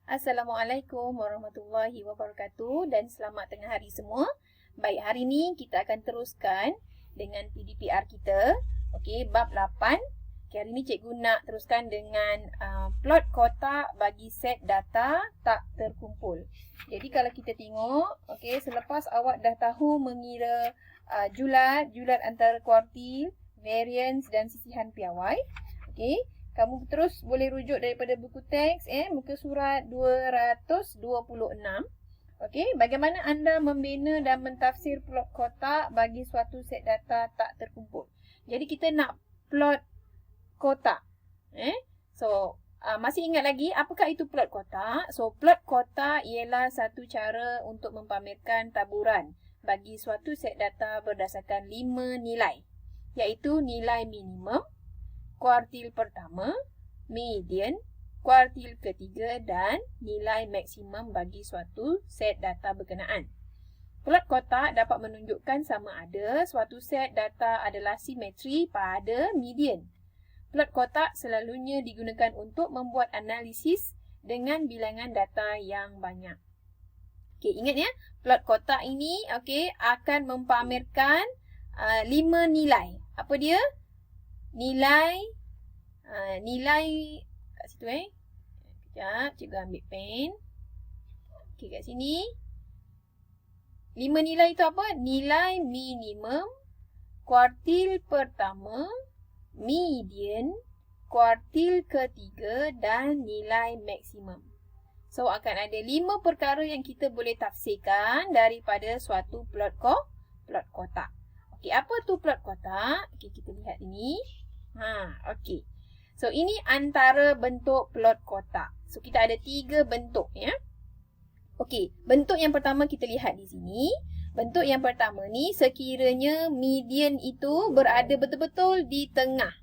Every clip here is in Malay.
Assalamualaikum warahmatullahi wabarakatuh dan selamat tengah hari semua. Baik, hari ni kita akan teruskan dengan PDPR kita. Okey, bab 8. Okay, hari ni cikgu nak teruskan dengan plot kotak bagi set data tak terkumpul. Jadi kalau kita tengok, okey, selepas awak dah tahu mengira julat antara kuartil, variance dan sisihan piawai. Okey, kamu terus boleh rujuk daripada buku teks muka surat 226. Okey, bagaimana anda membina dan mentafsir plot kotak bagi suatu set data tak terkumpul. Jadi kita nak plot kotak. So, masih ingat lagi apakah itu plot kotak? So, plot kotak ialah satu cara untuk mempamerkan taburan bagi suatu set data berdasarkan 5 nilai, iaitu nilai minimum, kuartil pertama, median, kuartil ketiga dan nilai maksimum bagi suatu set data berkenaan. Plot kotak dapat menunjukkan sama ada suatu set data adalah simetri pada median. Plot kotak selalunya digunakan untuk membuat analisis dengan bilangan data yang banyak. Okey, ingat ya, plot kotak ini akan mempamerkan 5 nilai. Apa dia? Nilai kat situ Kejap, cikgu ambil pen. Okey, kat sini 5 nilai itu apa? Nilai minimum, kuartil pertama, median, kuartil ketiga dan nilai maksimum. So akan ada 5 perkara yang kita boleh tafsirkan daripada suatu plot kotak. Okey, apa tu plot kotak? Okey, kita lihat ini. Okey. So, ini antara bentuk plot kotak. So, kita ada 3 bentuk ya. Okey, bentuk yang pertama kita lihat di sini. Bentuk yang pertama ni sekiranya median itu berada betul-betul di tengah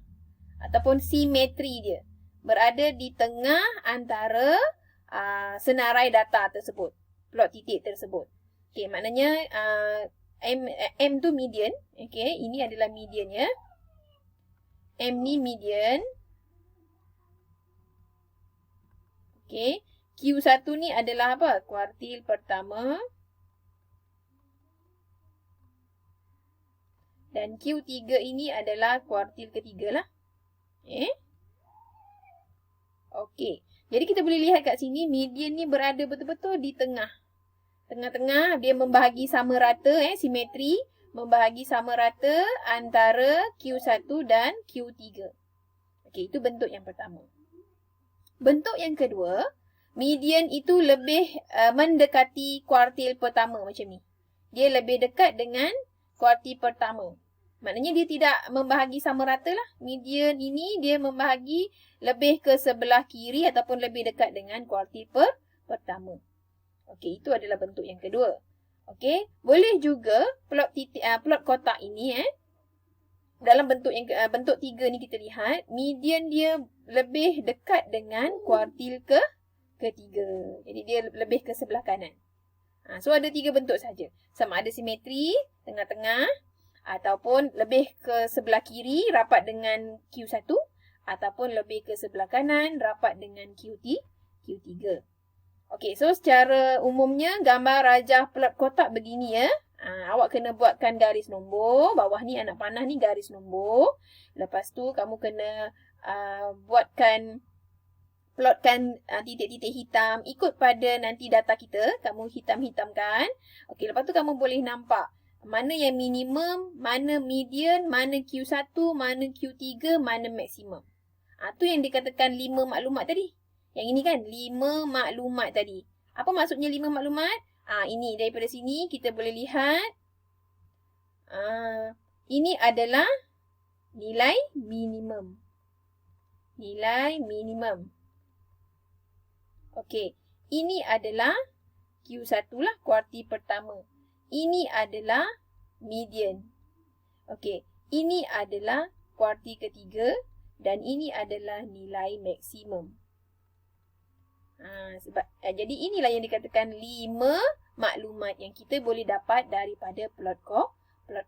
ataupun simetri dia berada di tengah antara senarai data tersebut, plot titik tersebut. Okey, maknanya M tu median. Okey, ini adalah median ya. M ni median. Okey. Q1 ni adalah apa? Kuartil pertama. Dan Q3 ini adalah kuartil ketiga lah. Okey. Jadi kita boleh lihat kat sini median ni berada betul-betul di tengah. Tengah-tengah dia membahagi sama rata simetri. Membahagi sama rata antara Q1 dan Q3. Okey, itu bentuk yang pertama. Bentuk yang kedua, median itu lebih mendekati kuartil pertama macam ni. Dia lebih dekat dengan kuartil pertama. Maknanya dia tidak membahagi sama rata lah. Median ini dia membahagi lebih ke sebelah kiri ataupun lebih dekat dengan kuartil pertama. Okey, itu adalah bentuk yang kedua. Okey, boleh juga plot kotak ini dalam bentuk yang bentuk 3 ni kita lihat median dia lebih dekat dengan kuartil ketiga. Jadi dia lebih ke sebelah kanan. So ada 3 bentuk saja. Sama ada simetri tengah-tengah ataupun lebih ke sebelah kiri rapat dengan Q1 ataupun lebih ke sebelah kanan rapat dengan Q3. Okey, so secara umumnya gambar rajah plot kotak begini ya. Awak kena buatkan garis nombor. Bawah ni anak panah ni garis nombor. Lepas tu kamu kena plotkan titik-titik hitam ikut pada nanti data kita. Kamu hitam-hitamkan. Okey, lepas tu kamu boleh nampak mana yang minimum, mana median, mana Q1, mana Q3, mana maksimum. Tu yang dikatakan 5 maklumat tadi. Yang ini kan 5 maklumat tadi. Apa maksudnya 5 maklumat? Ini daripada sini kita boleh lihat. Ini adalah nilai minimum. Nilai minimum. Okey. Ini adalah Q1 lah, kuartil pertama. Ini adalah median. Okey. Ini adalah kuartil ketiga. Dan ini adalah nilai maksimum. Jadi inilah yang dikatakan 5 maklumat yang kita boleh dapat daripada plot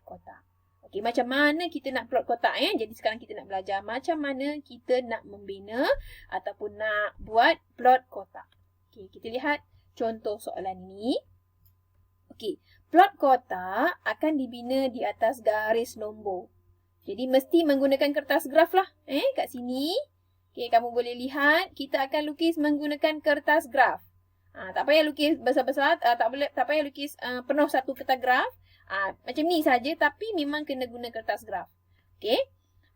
kotak. Okey, macam mana kita nak plot kotak Jadi sekarang kita nak belajar macam mana kita nak membina ataupun nak buat plot kotak. Okey, kita lihat contoh soalan ini. Okey, plot kotak akan dibina di atas garis nombor. Jadi mesti menggunakan kertas graf lah. Kat sini. Okey, kamu boleh lihat kita akan lukis menggunakan kertas graf. Tak payah lukis besar-besar, tak payah lukis penuh satu kertas graf. Macam ni saja, tapi memang kena guna kertas graf. Okey.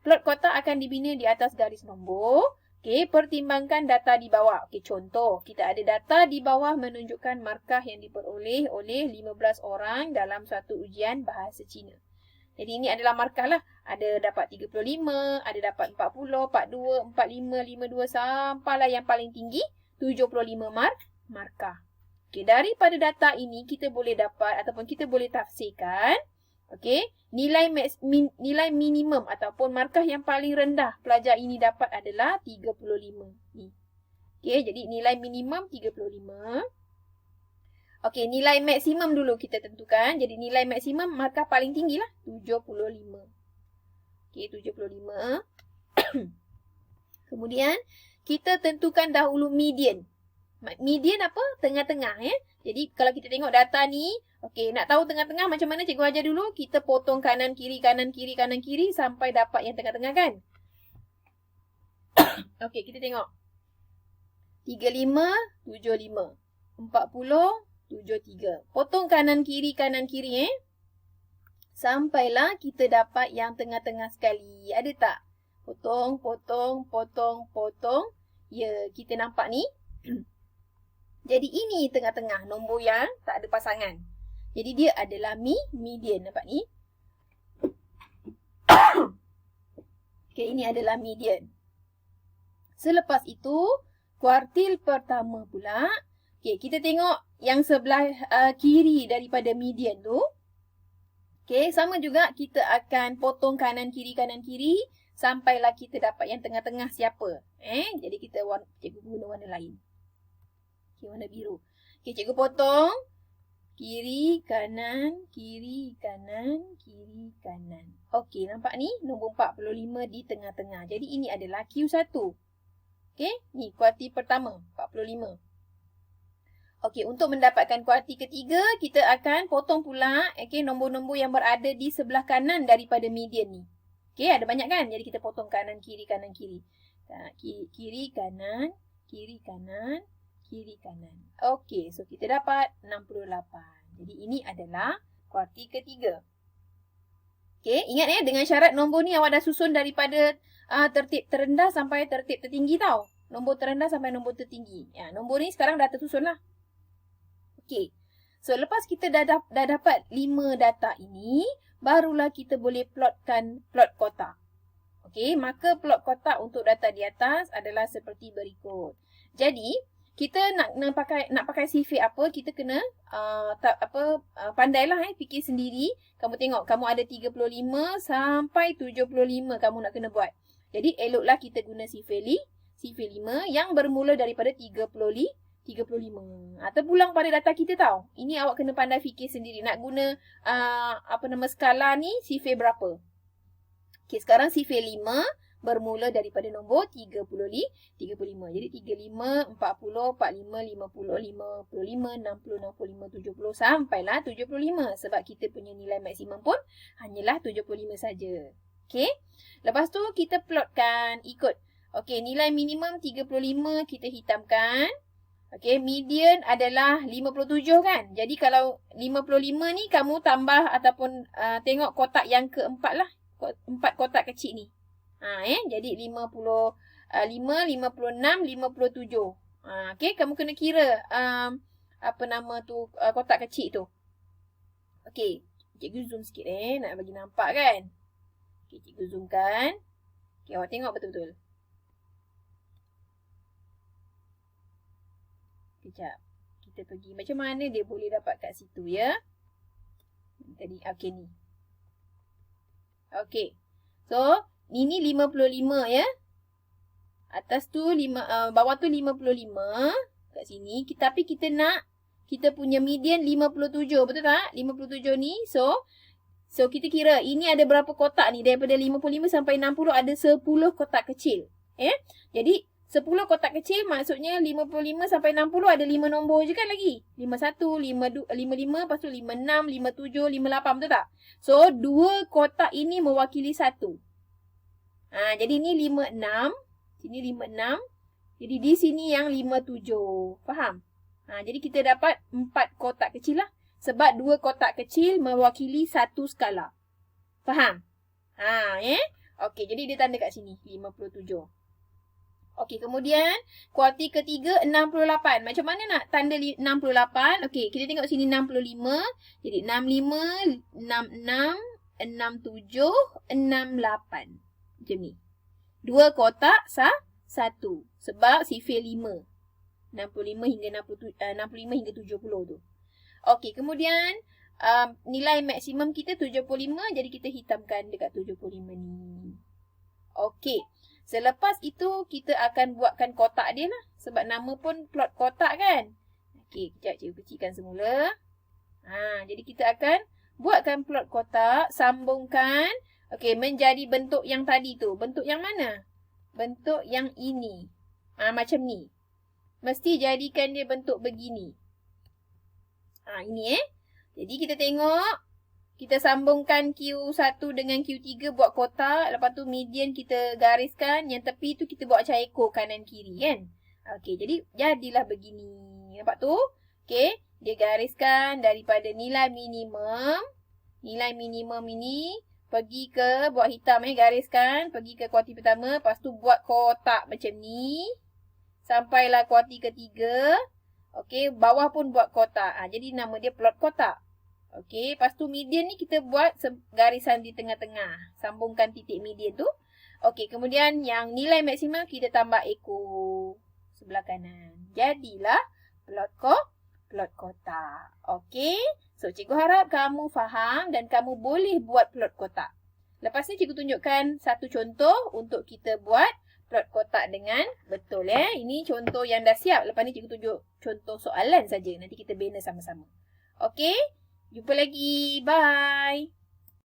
Plot kotak akan dibina di atas garis nombor. Okey, pertimbangkan data di bawah. Okey, contoh, kita ada data di bawah menunjukkan markah yang diperoleh oleh 15 orang dalam suatu ujian bahasa Cina. Jadi ini adalah markah lah. Ada dapat 35, ada dapat 40, 42, 45, 52 sampailah yang paling tinggi 75 markah. Okey, daripada data ini kita boleh dapat ataupun kita boleh tafsirkan okey, nilai minimum ataupun markah yang paling rendah pelajar ini dapat adalah 35 ni. Okey, jadi nilai minimum 35. Okey, nilai maksimum dulu kita tentukan. Jadi nilai maksimum markah paling tinggi lah 75. Okey, 75. Kemudian kita tentukan dahulu median. Median apa? Tengah-tengah ya. Jadi kalau kita tengok data ni, okey, nak tahu tengah-tengah macam mana cikgu ajar dulu, kita potong kanan kiri kanan kiri kanan kiri sampai dapat yang tengah-tengah kan. Okey, kita tengok. 35 75 40 73. Potong kanan kiri sampailah kita dapat yang tengah-tengah sekali. Ada tak? Potong. Ya, kita nampak ni. Jadi ini tengah-tengah, nombor yang tak ada pasangan. Jadi dia adalah median. Nampak ni? Okey, ini adalah median. Selepas itu, kuartil pertama pula. Okey, kita tengok yang sebelah kiri daripada median tu. Okey, sama juga kita akan potong kanan kiri sampailah kita dapat yang tengah-tengah siapa. Jadi kita cikgu guna warna lain. Okey, warna biru. Okey, cikgu potong kiri kanan. Okey, nampak ni nombor 45 di tengah-tengah. Jadi ini adalah Q1. Okey, ni kuartil pertama 45. Okey, untuk mendapatkan kuartil ketiga, kita akan potong pula nombor-nombor yang berada di sebelah kanan daripada median ni. Okey, ada banyak kan? Jadi kita potong kanan kiri. Kiri kanan. Okey, so kita dapat 68. Jadi ini adalah kuartil ketiga. Okey, ingat dengan syarat nombor ni awak dah susun daripada tertib terendah sampai tertib tertinggi tau. Nombor terendah sampai nombor tertinggi. Nombor ni sekarang dah tersusun lah. Okey. So lepas kita dah dapat 5 data ini, barulah kita boleh plotkan plot kotak. Okey, maka plot kotak untuk data di atas adalah seperti berikut. Jadi, kita nak pakai sifir apa, kita kena pandailah fikir sendiri. Kamu tengok, kamu ada 35 sampai 75 kamu nak kena buat. Jadi eloklah kita guna sifir 5 yang bermula daripada 35. Terpulang pada data kita tau. Ini awak kena pandai fikir sendiri. Nak guna skala ni sifir berapa. Okey, sekarang sifir 5 bermula daripada nombor 35. Jadi 35, 40, 45, 50, 55, 60, 65, 70 sampailah 75. Sebab kita punya nilai maksimum pun hanyalah 75 saja. Okey. Lepas tu kita plotkan ikut. Okey, nilai minimum 35 kita hitamkan. Okey, median adalah 57 kan. Jadi kalau 55 ni kamu tambah ataupun tengok kotak yang keempat lah. 4 kotak kecil ni. Jadi 55, 56, 57. Okey, kamu kena kira kotak kecil tu. Okey, cikgu zoom sikit nak bagi nampak kan. Okey, cikgu zoomkan. Okey, awak tengok betul-betul. Sekejap. Kita pergi macam mana dia boleh dapat kat situ ya. Tadi okey ni. Okey. So, ini 55 ya. Atas tu bawah tu 55 kat sini. Tapi kita nak kita punya median 57, betul tak? 57 ni. So kita kira ini ada berapa kotak ni? Daripada 55 sampai 60 ada 10 kotak kecil. Jadi 10 kotak kecil maksudnya 55 sampai 60 ada 5 nombor je kan lagi. 51, 55, lepas tu 56, 57, 58, betul tak? So, 2 kotak ini mewakili 1. Jadi ni 56, sini 56. Jadi di sini yang 57. Faham? Jadi kita dapat 4 kotak kecil lah. Sebab 2 kotak kecil mewakili 1 skala. Faham? Okey, jadi dia tanda kat sini 57. Okey, kemudian kuarti ketiga 68. Macam mana nak tanda 68? Okey, kita tengok sini 65. Jadi 65, 66, 67, 68. Macam ni. 2 kotak 1. Sebab sifir 5. 65 hingga 70 tu. Okey, kemudian nilai maksimum kita 75. Jadi kita hitamkan dekat 75 ni. Okey. Selepas itu, kita akan buatkan kotak dia lah. Sebab nama pun plot kotak kan. Okey, kejap cikgu kecilkan semula. Jadi kita akan buatkan plot kotak. Sambungkan. Okey, menjadi bentuk yang tadi tu. Bentuk yang mana? Bentuk yang ini. Macam ni. Mesti jadikan dia bentuk begini. Ini Jadi kita tengok. Kita sambungkan Q1 dengan Q3 buat kotak. Lepas tu median kita gariskan. Yang tepi tu kita buat macam ekor kanan kiri kan. Okey, jadi jadilah begini. Nampak tu? Okey, dia gariskan daripada nilai minimum. Nilai minimum ini pergi ke buat hitam gariskan. Pergi ke kuarti pertama. Lepas tu buat kotak macam ni. Sampailah kuarti ketiga. Okey, bawah pun buat kotak. Jadi nama dia plot kotak. Okey, lepas tu median ni kita buat garisan di tengah-tengah. Sambungkan titik median tu. Okey, kemudian yang nilai maksimum kita tambah ekor sebelah kanan. Jadilah plot kotak. Okey, so cikgu harap kamu faham dan kamu boleh buat plot kotak. Lepas ni cikgu tunjukkan satu contoh untuk kita buat plot kotak dengan betul Ini contoh yang dah siap. Lepas ni cikgu tunjuk contoh soalan saja. Nanti kita bina sama-sama. Okey? Jumpa lagi. Bye.